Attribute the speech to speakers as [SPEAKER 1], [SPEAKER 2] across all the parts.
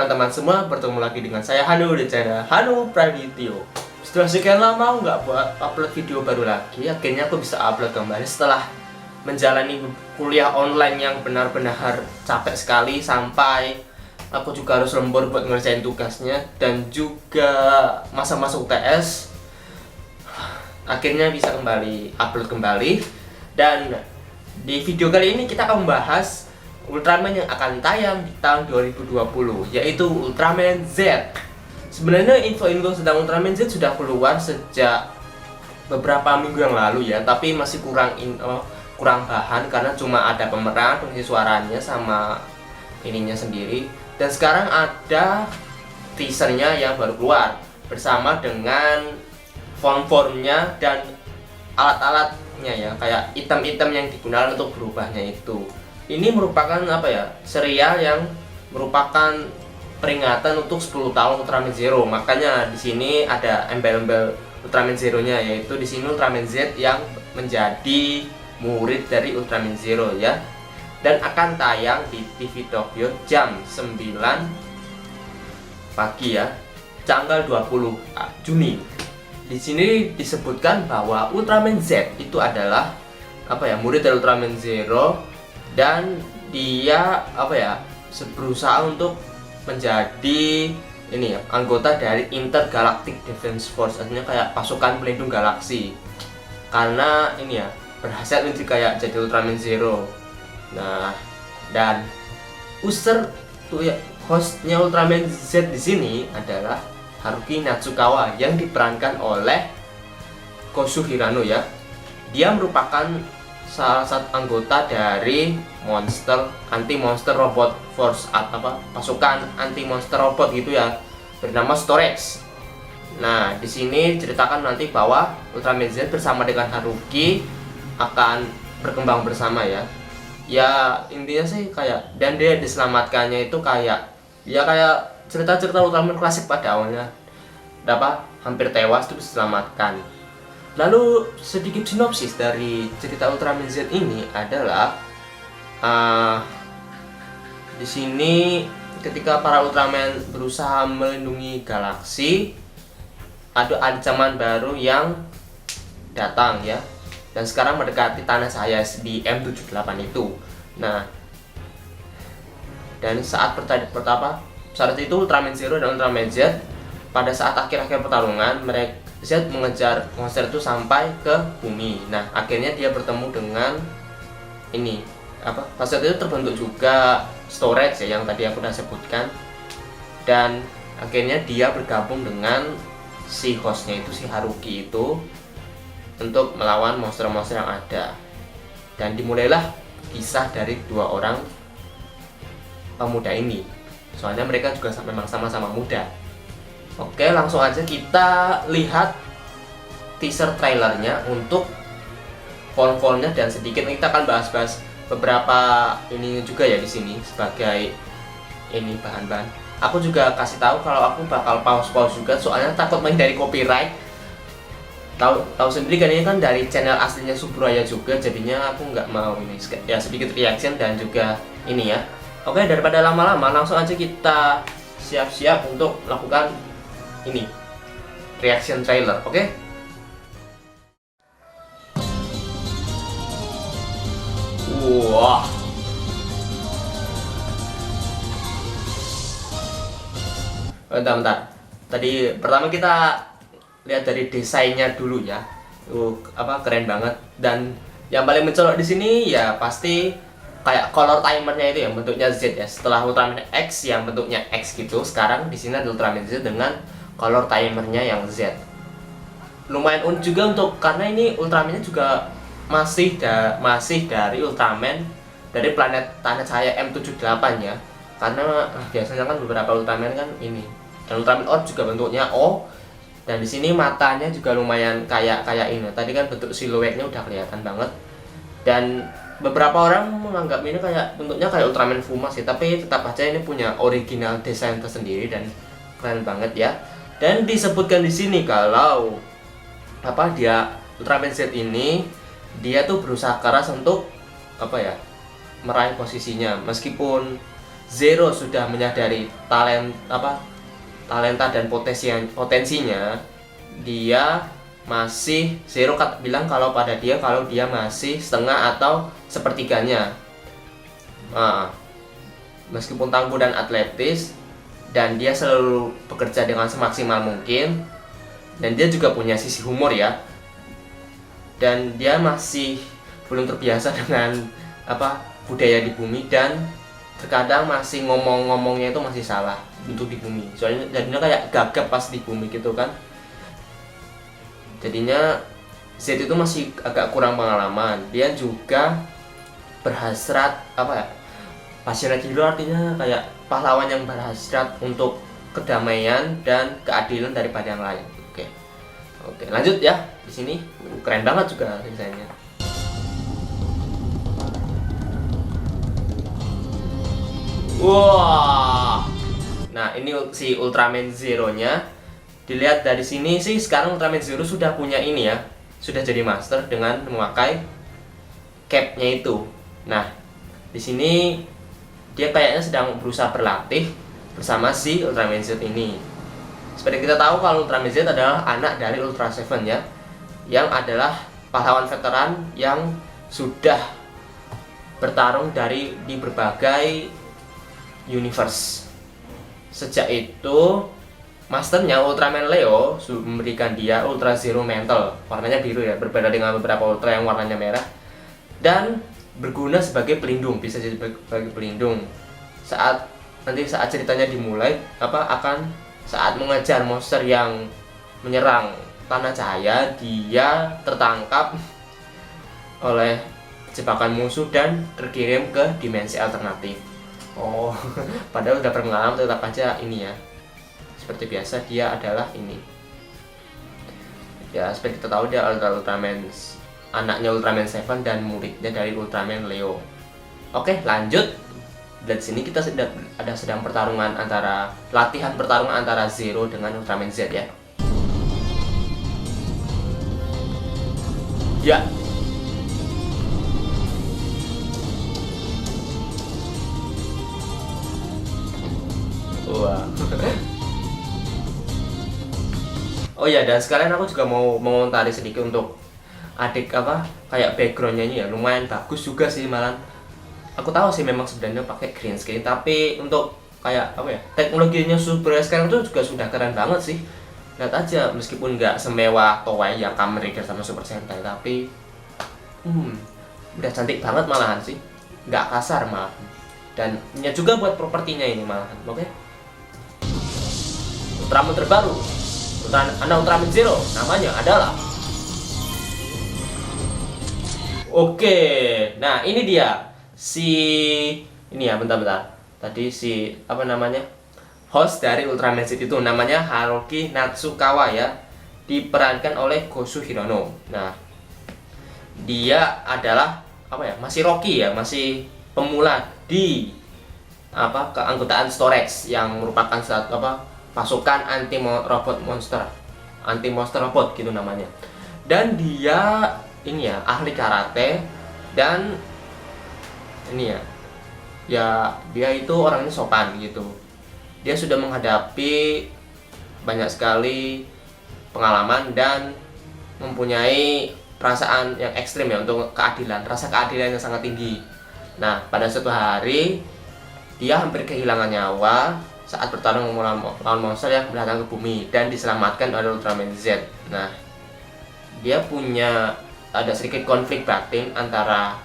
[SPEAKER 1] teman-teman semua, bertemu lagi dengan saya Hanu di channel Hanu Pradityo. Setelah sekian lama nggak buat upload video baru lagi, akhirnya aku bisa upload kembali setelah menjalani kuliah online yang benar-benar capek sekali, sampai aku juga harus lembur buat ngerjain tugasnya dan juga masa-masa UTS. Akhirnya bisa kembali upload kembali, dan di video kali ini kita akan membahas Ultraman yang akan tayang di tahun 2020, yaitu Ultraman Z. Sebenarnya info-info tentang Ultraman Z sudah keluar sejak beberapa minggu yang lalu ya, tapi masih kurang bahan karena cuma ada pemeran, pengisi suaranya sama ininya sendiri. Dan sekarang ada teasernya yang baru keluar bersama dengan form-formnya dan alat-alatnya ya, kayak item-item yang digunakan untuk berubahnya itu. Ini merupakan serial yang merupakan peringatan untuk 10 tahun Ultraman Zero. Makanya di sini ada embel-embel Ultraman Zero-nya, yaitu di sini Ultraman Z yang menjadi murid dari Ultraman Zero ya. Dan akan tayang di TV Tokyo jam 9 pagi ya, tanggal 20 Juni. Di sini disebutkan bahwa Ultraman Z itu adalah murid dari Ultraman Zero, dan dia berusaha untuk menjadi anggota dari Intergalactic Defense Force, artinya kayak pasukan pelindung galaksi, karena berhasil menjadi kayak jadi Ultraman Zero. Nah, dan hostnya Ultraman Z di sini adalah Haruki Natsukawa yang diperankan oleh Kosu Hirano ya. Dia merupakan salah satu anggota dari anti monster robot force, pasukan anti monster robot gitu ya, bernama Storage. Nah, di sini ceritakan nanti bahwa Ultraman Z bersama dengan Haruki akan berkembang bersama ya. Ya intinya sih dan dia diselamatkannya itu kayak cerita-cerita Ultraman klasik pada awalnya, hampir tewas itu diselamatkan. Lalu sedikit sinopsis dari cerita Ultraman Z ini adalah di sini ketika para Ultraman berusaha melindungi galaksi, ada ancaman baru yang datang ya, dan sekarang mendekati tanah cahaya di M78 itu. Nah, dan saat itu Ultraman Zero dan Ultraman Z pada saat akhir-akhir pertarungan, mereka Z mengejar monster itu sampai ke bumi. Nah, akhirnya dia bertemu dengan pas itu terbentuk juga Storage ya, yang tadi aku udah sebutkan. Dan akhirnya dia bergabung dengan si hostnya itu, si Haruki itu, untuk melawan monster-monster yang ada. Dan dimulailah kisah dari dua orang pemuda ini. Soalnya mereka juga memang sama-sama muda. Oke, langsung aja kita lihat teaser trailernya untuk form-formnya, dan sedikit kita akan bahas-bahas beberapa ini juga ya di sini sebagai bahan-bahan. Aku juga kasih tahu kalau aku bakal pause juga, soalnya takut menghindari copyright. Tahu sendiri kan, ini kan dari channel aslinya Subraya juga, jadinya aku nggak mau sedikit reaction dan juga ya. Oke, daripada lama-lama, langsung aja kita siap-siap untuk melakukan reaction trailer. Oke? Wah. Bentar. Tadi pertama kita lihat dari desainnya dulu ya. Keren banget. Dan yang paling mencolok di sini ya pasti kayak color timernya itu yang bentuknya Z ya. Setelah Ultraman X yang bentuknya X gitu, sekarang di sini ada Ultraman Z dengan color timernya yang Z. Lumayan unik juga karena ini Ultramannya juga masih dari Ultraman dari planet tanah cahaya M78 ya. Karena biasanya kan beberapa Ultraman kan dan Ultraman Orb juga bentuknya O, dan di sini matanya juga lumayan kayak ini. Tadi kan bentuk siluetnya udah kelihatan banget, dan beberapa orang menganggap ini bentuknya kayak Ultraman Fuma sih, tapi tetap aja ini punya original desain tersendiri dan keren banget ya. Dan disebutkan di sini kalau Ultraman Z ini dia tuh berusaha keras untuk meraih posisinya, meskipun Zero sudah menyadari talenta dan potensinya, dia masih Zero bilang kalau pada dia kalau dia masih setengah atau sepertiganya. Nah, meskipun tangguh dan atletis dan dia selalu bekerja dengan semaksimal mungkin, dan dia juga punya sisi humor ya, dan dia masih belum terbiasa dengan budaya di bumi, dan terkadang masih ngomongnya itu masih salah untuk di bumi, soalnya jadinya kayak gagap pas di bumi gitu kan. Jadinya Z itu masih agak kurang pengalaman. Dia juga berhasrat passionate hero, artinya kayak pahlawan yang berhasrat untuk kedamaian dan keadilan daripada yang lain. Oke, lanjut ya. Di sini keren banget juga desainnya. Wah. Nah, ini si Ultraman Zero-nya. Dilihat dari sini sih, sekarang Ultraman Zero sudah punya ini ya, sudah jadi master dengan memakai cap-nya itu. Nah, di sini dia kayaknya sedang berusaha berlatih bersama si Ultraman Z ini. Seperti kita tahu kalau Ultraman Z adalah anak dari Ultra Seven ya, yang adalah pahlawan veteran yang sudah bertarung di berbagai universe. Sejak itu masternya Ultraman Leo memberikan dia Ultra Zero Mantle, warnanya biru ya, berbeda dengan beberapa Ultra yang warnanya merah, dan berguna sebagai pelindung, bisa jadi sebagai pelindung saat ceritanya dimulai, saat mengejar monster yang menyerang tanah cahaya, dia tertangkap oleh jebakan musuh dan terkirim ke dimensi alternatif. Oh, padahal udah pengalaman, tetap aja ini ya. Seperti biasa dia adalah ini. Ya, seperti kita tahu dia Ultraman, anaknya Ultraman 7 dan muridnya dari Ultraman Leo. Oke, lanjut. Dan sini kita sedang latihan pertarungan antara Zero dengan Ultraman Z ya. Ya. Wah. Oh ya, dan sekalian aku juga mau mengomentari sedikit untuk adik kayak backgroundnya ini ya, lumayan bagus juga sih malah. Aku tahu sih memang sebenarnya pakai green screen, tapi untuk kayak teknologinya Super sekarang itu juga sudah keren banget sih. Lihat aja, meskipun nggak semewah Toei yang Kamen Rider sama Super Sentai, tapi udah cantik banget malahan sih, nggak kasar malah. Dan punya juga buat propertinya ini malahan. Oke. Ultraman terbaru, anak Ultraman Zero, namanya adalah. Oke, nah ini dia ini ya, bentar. Tadi host dari Ultraman Z itu namanya Haruki Natsukawa ya, diperankan oleh Gosu Hirono. Nah, dia adalah masih rookie ya, masih pemula di keanggotaan Storex yang merupakan pasukan anti monster robot gitu namanya. Dan dia ini ya, ahli karate, dan ini ya dia itu orangnya sopan gitu. Dia sudah menghadapi banyak sekali pengalaman dan mempunyai perasaan yang ekstrim ya untuk rasa keadilan yang sangat tinggi. Nah, pada suatu hari dia hampir kehilangan nyawa saat bertarung melawan monster yang datang ke bumi dan diselamatkan oleh Ultraman Z. Nah, dia ada sedikit konflik batin antara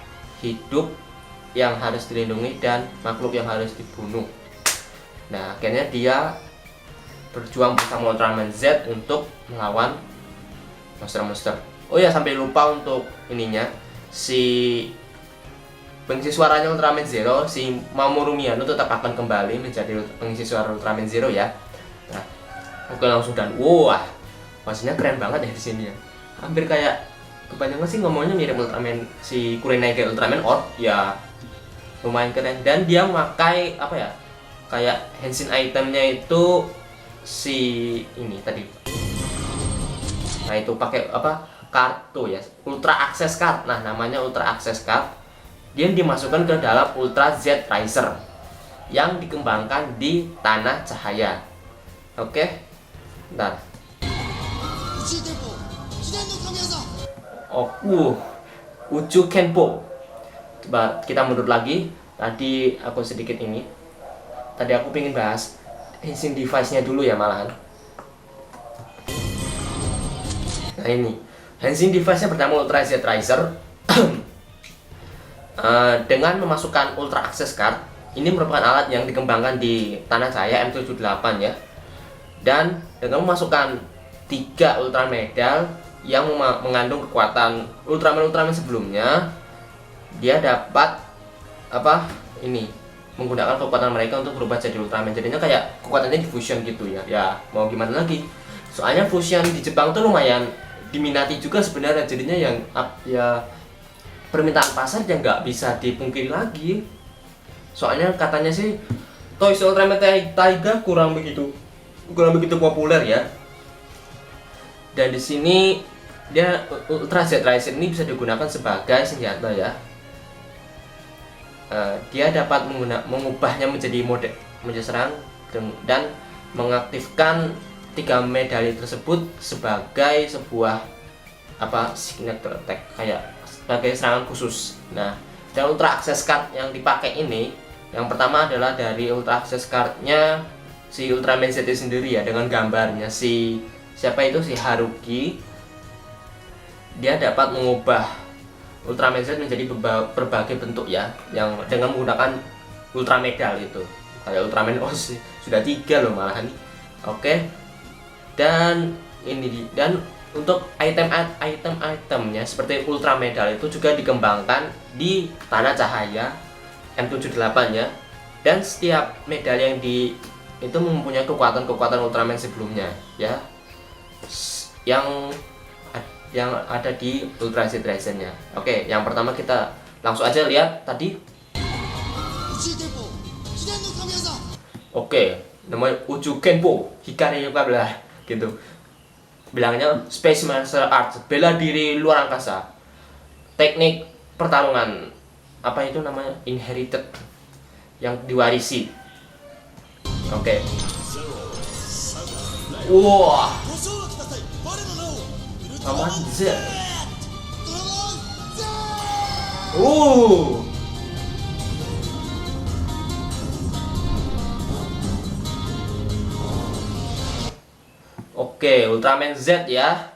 [SPEAKER 1] hidup yang harus dilindungi dan makhluk yang harus dibunuh. Nah, akhirnya dia berjuang bersama Ultraman Z untuk melawan monster-monster. Oh ya, sampai lupa untuk ininya, si pengisi suaranya Ultraman Zero, si Mamoru Miyano tetap akan kembali menjadi pengisi suara Ultraman Zero ya. Nah, oke, langsung dan wah, maksudnya keren banget ya di sini ya. Hampir kayak kebanyakan sih ngomongnya mirip Ultraman si Kurenage Ultraman Orb ya, lumayan keren. Dan dia memakai kayak henshin itemnya itu si ini tadi. Nah, itu pakai kartu ya, Ultra Access Card. Nah, namanya Ultra Access Card. Dia dimasukkan ke dalam Ultra Z Riser. yang dikembangkan di Tanah Cahaya. Oke, bentar. Oh, Uju Kenpo. Coba kita mundur lagi. Tadi aku sedikit ini. Tadi aku pengen bahas Henshin device-nya dulu ya malahan. Nah ini Henshin device-nya pertama Ultra Z Riser. Dengan memasukkan Ultra Access Card, ini merupakan alat yang dikembangkan di Tanah Cahaya M78 ya. Dan dengan memasukkan 3 Ultra Medal yang mengandung kekuatan Ultraman sebelumnya, dia dapat menggunakan kekuatan mereka untuk berubah jadi Ultraman. Jadinya kayak kekuatannya di fusion gitu ya. Ya mau gimana lagi? Soalnya fusion di Jepang tuh lumayan diminati juga sebenarnya. Jadinya yang ya permintaan pasar yang nggak bisa dipungkiri lagi. Soalnya katanya sih Toys Ultraman Taiga kurang begitu populer ya. Dan di sini dia Ultra Z Riser ini bisa digunakan sebagai senjata ya. Dia dapat mengubahnya menjadi mode serang dan mengaktifkan 3 medali tersebut sebagai sebuah signature attack, kayak sebagai serangan khusus. Nah, dan Ultra Access Card yang dipakai ini, yang pertama adalah dari Ultra Access Card-nya si Ultraman Z sendiri ya, dengan gambarnya si Haruki. Dia dapat mengubah Ultraman Z menjadi berbagai bentuk ya, yang dengan menggunakan Ultra Medal itu. Kayak Ultraman sudah 3 loh malahan. Oke. Dan untuk item-itemnya seperti Ultra Medal itu juga dikembangkan di Tanah Cahaya M78 ya. Dan setiap medal itu mempunyai kekuatan Ultraman sebelumnya ya, yang ada di Ultra Z Riser-nya. Oke, yang pertama kita langsung aja lihat tadi. Oke, namanya Uju Kenpo Hikari Yokabla gitu. Bilangnya Space Martial Arts, bela diri luar angkasa. Teknik pertarungan itu namanya inherited, yang diwarisi. Oke. Wah. Aman Z. Oke, Ultraman Z ya.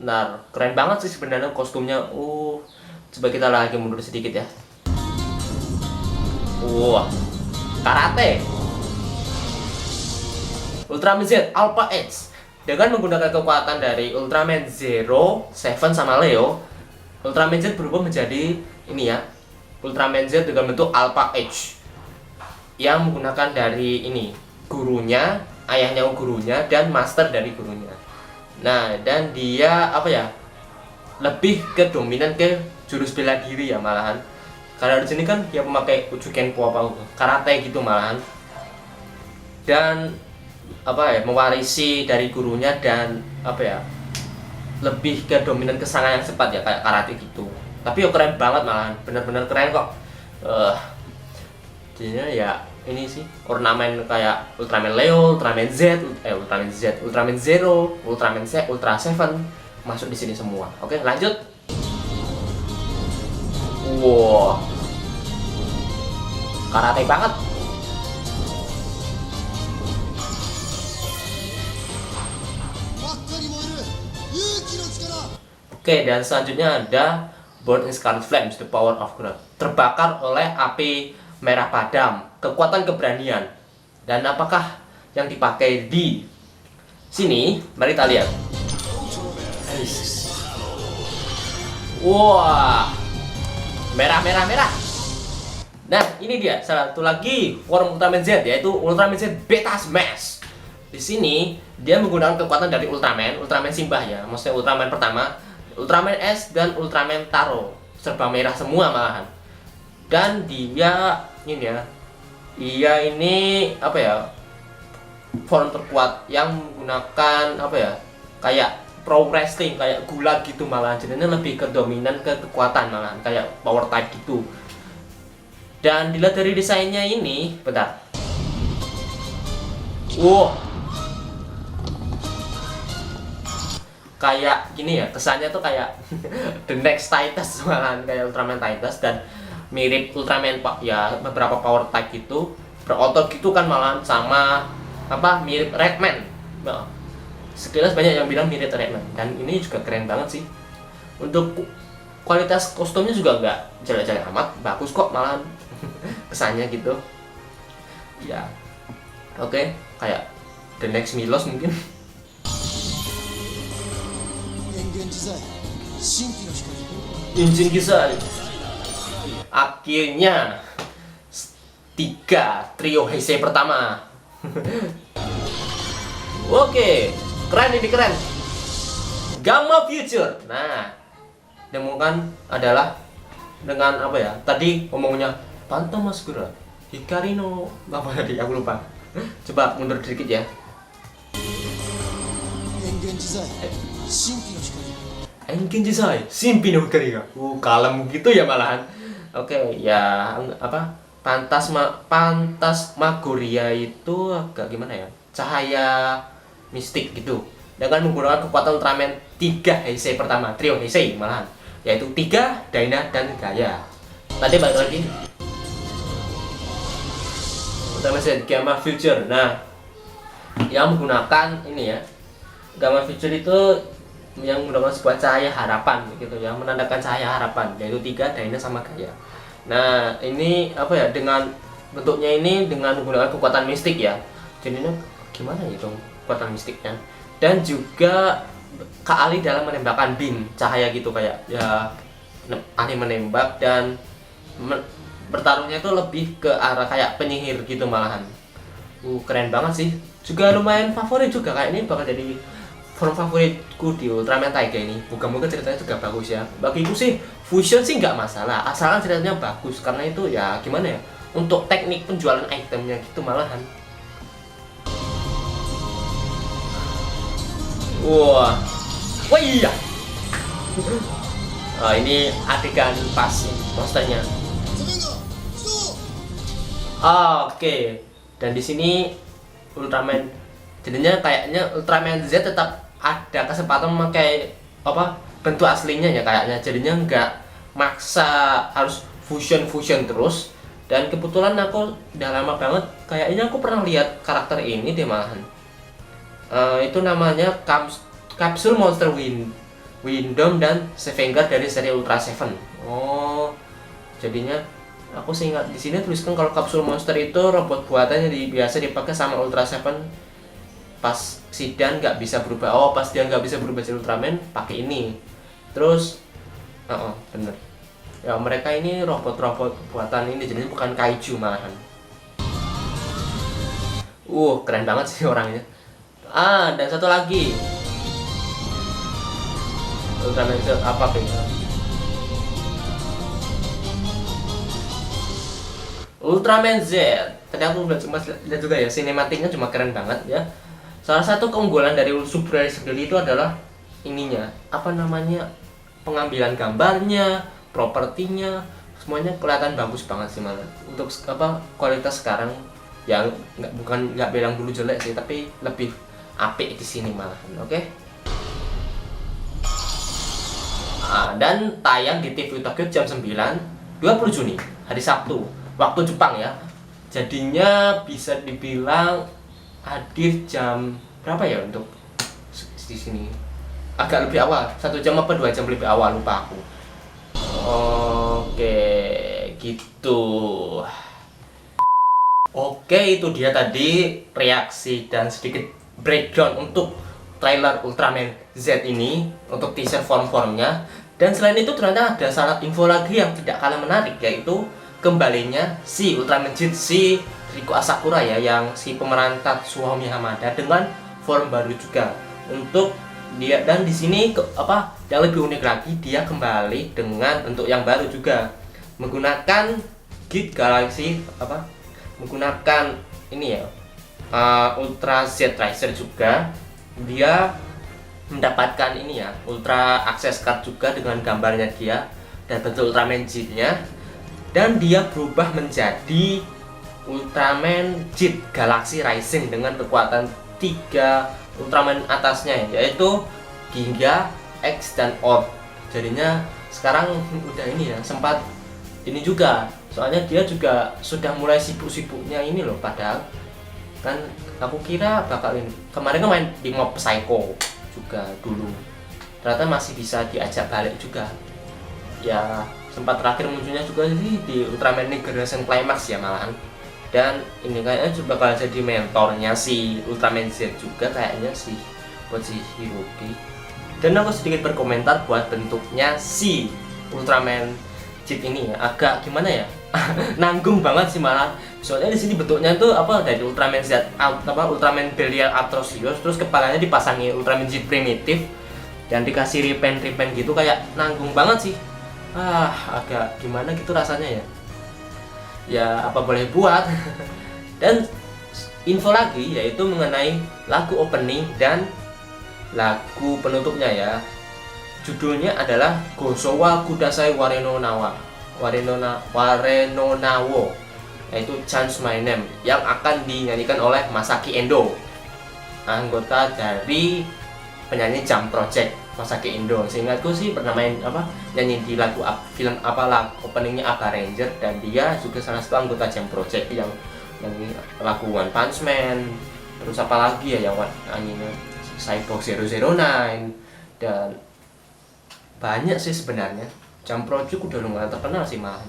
[SPEAKER 1] Nah, keren banget sih sebenarnya kostumnya. Coba kita lagi mundur sedikit ya. Karate. Ultraman Z Alpha Edge. Dengan menggunakan kekuatan dari Ultraman Zero, Seven sama Leo, Ultraman Z berubah menjadi ini ya, Ultraman Z dengan bentuk Alpha Edge, yang menggunakan dari ini gurunya, ayahnya gurunya, dan master dari gurunya. Nah, dan dia lebih ke dominan ke jurus bela diri ya malahan. Karena di sini kan dia memakai Uju Kenpo karate gitu malahan. Dan mewarisi dari gurunya, dan lebih ke dominan kesangan yang cepat ya, kayak karate gitu. Tapi keren banget malahan, bener-bener keren kok. Jadinya ya ini sih ornamen kayak Ultraman Leo, Ultraman Zero, Ultraman Z, Ultra Seven masuk di sini semua. Oke, lanjut. Karate banget. Oke, dan selanjutnya ada Born in Scarlet Flames, The Power of Growth. Terbakar oleh api merah padam, kekuatan keberanian. Dan apakah yang dipakai di sini? Mari kita lihat. Wah, merah. Nah, ini dia salah satu lagi form Ultraman Z, yaitu Ultraman Z Beta Smash. Di sini dia menggunakan kekuatan dari Ultraman Simbah ya, maksudnya Ultraman pertama, Ultraman S dan Ultraman Taro, serba merah semua malahan. Dan dia ini form terkuat yang menggunakan kayak pro wrestling, kayak gulat gitu malahan. Jadinya lebih ke dominan ke kekuatan malahan, kayak power type gitu. Dan dilihat dari desainnya ini, bentar. Wow, kayak gini ya, kesannya tuh kayak the next Titus malahan, kayak Ultraman Titus, dan mirip Ultraman Pak ya, beberapa power type gitu berotot gitu kan, malahan sama apa mirip Redman. Nah, sekilas banyak yang bilang mirip Redman, dan ini juga keren banget sih. Untuk kualitas kostumnya juga nggak jelek-jelek amat, bagus kok malahan kesannya gitu ya. Oke, kayak the next Milos mungkin. Injin Kisai. Akhirnya tiga trio Heisei pertama. Oke, keren ini, keren. Gamma Future. Nah, ditemukan adalah dengan apa ya? Tadi ngomongnya Phantom Masquerade, Hikari no apa tadi? Aku lupa. Coba mundur sedikit ya. Engen Jisai, Shimpi no Hikari ga. Kalem gitu ya malahan. Oke, ya apa? Pantasmagoria itu agak gimana ya? Cahaya mistik gitu. Dengan menggunakan kekuatan Ultraman 3 Heisei pertama, trio Heisei malahan, yaitu 3, Dyna, dan Gaia. Tadi balik lagi. Ultraman Z Gamma Future. Nah, yang menggunakan ini ya. Gamma Future itu yang menggunakan sebuah cahaya harapan gitu ya, menandakan cahaya harapan, yaitu 3, Dyna, sama Gaia. Nah, ini apa ya, dengan bentuknya ini dengan menggunakan kekuatan mistik ya. Jadinya gimana ya dong kekuatan mistiknya? Dan juga keahli dalam menembakkan beam cahaya gitu, kayak ya ahli menembak, dan bertarungnya itu lebih ke arah kayak penyihir gitu malahan. Keren banget sih. Juga lumayan favorit juga, kayak ini bakal jadi form favoritku di Ultraman Taiga ini. Moga-moga ceritanya juga bagus ya. Bagiku sih fusion sih nggak masalah, asalkan ceritanya bagus, karena itu ya gimana ya, untuk teknik penjualan itemnya gitu malahan. Wah, wah iya. Ini adegan pas monsternya. Oke. Dan di sini Ultraman, jadinya kayaknya Ultraman Z tetap ada kesempatan memakai apa bentuk aslinya ya kayaknya. Jadinya nggak maksa harus fusion terus. Dan kebetulan aku udah lama banget, kayaknya aku pernah lihat karakter ini deh malahan. Itu namanya Capsule Monster Windom dan Sevenger dari seri Ultra Seven. Oh, jadinya aku sih ingat di sini tuliskan kalau Capsule Monster itu robot buatannya biasa dipakai sama Ultra Seven. Pas si Dan nggak bisa berubah, pas dia nggak bisa berubah jadi Ultraman, pakai ini. Terus, bener. Ya mereka ini robot buatan ini, jadi bukan kaiju malahan. Keren banget sih orangnya. Dan satu lagi. Ultraman Z apa beda? Ultraman Z. Tadi aku udah cuma lihat juga ya, sinematiknya cuma keren banget ya. Salah satu keunggulan dari Super sendiri itu adalah ininya, apa namanya, pengambilan gambarnya, propertinya, semuanya kelihatan bagus banget sih malah. Untuk apa kualitas sekarang ya nggak bilang dulu jelek sih, tapi lebih apik di sini malahan. Oke. Dan tayang di TV Tokyo jam 9 20 Juni hari Sabtu waktu Jepang ya. Jadinya bisa dibilang hadir jam berapa ya untuk di sini? Agak lebih awal, 1 jam apa 2 jam lebih awal, lupa aku. Oke, gitu. Oke, itu dia tadi reaksi dan sedikit breakdown untuk trailer Ultraman Z ini, untuk teaser form-formnya. Dan selain itu ternyata ada salah info lagi yang tidak kalah menarik, yaitu kembalinya si Ultraman Z, si Riko Asakura ya, yang si pemeran Tatsuomi Hamada dengan form baru juga untuk dia. Dan di sini yang lebih unik lagi, dia kembali dengan bentuk yang baru juga, menggunakan Git Galaxy menggunakan ini ya, Ultra Z Tracer juga. Dia mendapatkan ini ya, Ultra Access Card juga dengan gambarnya dia dan bentuk Ultraman Z-nya, dan dia berubah menjadi Ultraman Jet Galaxy Rising dengan kekuatan 3 Ultraman atasnya, yaitu Ginga, X, dan Orb. Jadinya sekarang udah ini ya, sempat ini juga, soalnya dia juga sudah mulai sibuk-sibuknya ini loh. Padahal kan aku kira bakal ini, kemarin kan main di Mob Psycho juga dulu, ternyata masih bisa diajak balik juga ya. Sempat terakhir munculnya juga sih di Ultraman Generation Climax ya malahan. Dan ini kayaknya juga bakal jadi mentornya si Ultraman Z juga kayaknya sih, buat si Hiroki. Dan aku sedikit berkomentar buat bentuknya si Ultraman Z ini ya, agak gimana ya, nanggung banget sih malah. Soalnya di sini bentuknya tuh apa, dari Ultraman Z Ultraman Belial Atrocious, terus kepalanya dipasangi Ultraman Z primitif dan dikasih ripen gitu, kayak nanggung banget sih. Agak gimana gitu rasanya ya. Ya apa boleh buat. Dan info lagi yaitu mengenai lagu opening dan lagu penutupnya ya. Judulnya adalah Gosowa Kudasai Wareno Nawo, yaitu Change My Name, yang akan dinyanyikan oleh Masaki Endo, anggota dari penyanyi Jump Project. Masaki Endo, seingatku sih pernah main nyanyi di lagu film lagu openingnya Aba Ranger, dan dia juga salah satu anggota Jump Project yang nyanyi lagu One Punch Man, terus apa lagi ya yang nyanyinya Cyborg 009, dan banyak sih sebenarnya. Jump Project udah lumayan terkenal sih malah,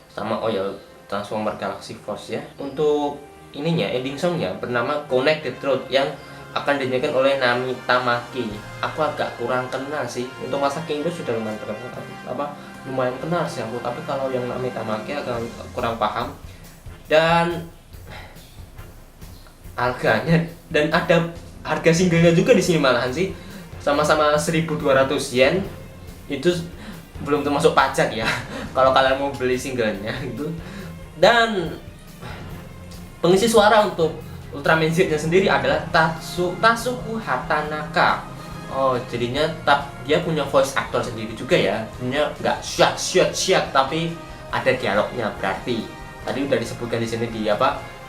[SPEAKER 1] sama Transformer Galaxy Force ya. Untuk ininya ending songnya bernama Connect the Truth yang akan dinyanyikan oleh Nami Tamaki. Aku agak kurang kenal sih. Untuk Masaki Indo sudah lumayan terkenal, lumayan kenal sih aku, tapi kalau yang Nami Tamaki agak kurang paham. Dan harganya, dan ada harga singlenya juga di sini malahan sih, sama-sama 1.200 yen. Itu belum termasuk pajak ya kalau kalian mau beli singlenya gitu. Dan pengisi suara untuk Ultraman Z-nya sendiri adalah Tatsuku Hatanaka. Jadinya dia punya voice actor sendiri juga ya. Punya nggak syat, tapi ada dialognya. Berarti tadi udah disebutkan di sini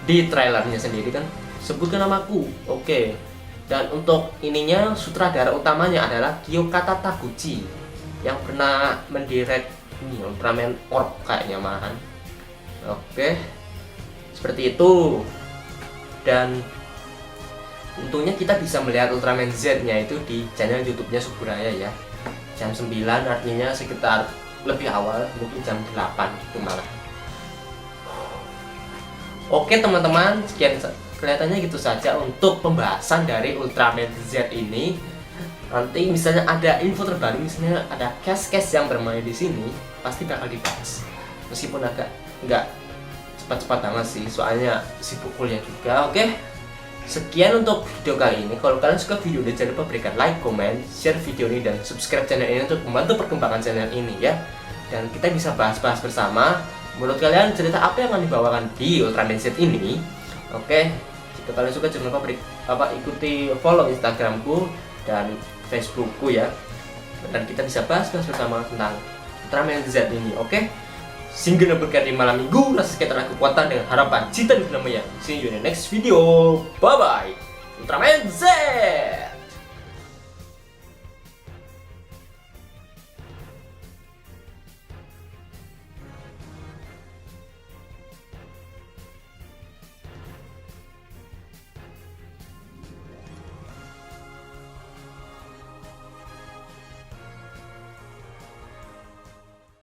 [SPEAKER 1] di trailernya sendiri kan, sebutkan namaku. Oke. Dan untuk ininya sutradara utamanya adalah Kyokata Taguchi yang pernah mendirect ini Ultraman Orb kayaknya malahan. Oke. Seperti itu. Dan untungnya kita bisa melihat Ultraman Z-nya itu di channel YouTube-nya Suburaya ya. Jam 9, artinya sekitar lebih awal, mungkin jam 8 gitu malah. Oke teman-teman, sekian kelihatannya gitu saja untuk pembahasan dari Ultraman Z ini. Nanti misalnya ada info terbaru, misalnya ada cast-cast yang bermain di sini, pasti bakal dibahas. Meskipun agak nggak cepat-cepat banget sih, soalnya sibuk kuliah juga. Oke, sekian untuk video kali ini. Kalau kalian suka video ini, jangan lupa berikan like, comment, share video ini, dan subscribe channel ini untuk membantu perkembangan channel ini ya. Dan kita bisa bahas-bahas bersama. Menurut kalian cerita apa yang akan dibawakan di Ultraman Z ini? Oke, jika kalian suka jangan lupa ikuti follow Instagramku dan Facebookku ya. Dan kita bisa bahas-bahas bersama tentang Ultraman Z ini. Oke. Single yang berkarya di malam minggu, rasa sekitar kekuatan dengan harapan cita di filmnya. See you in the next video. Bye bye. Ultraman Z.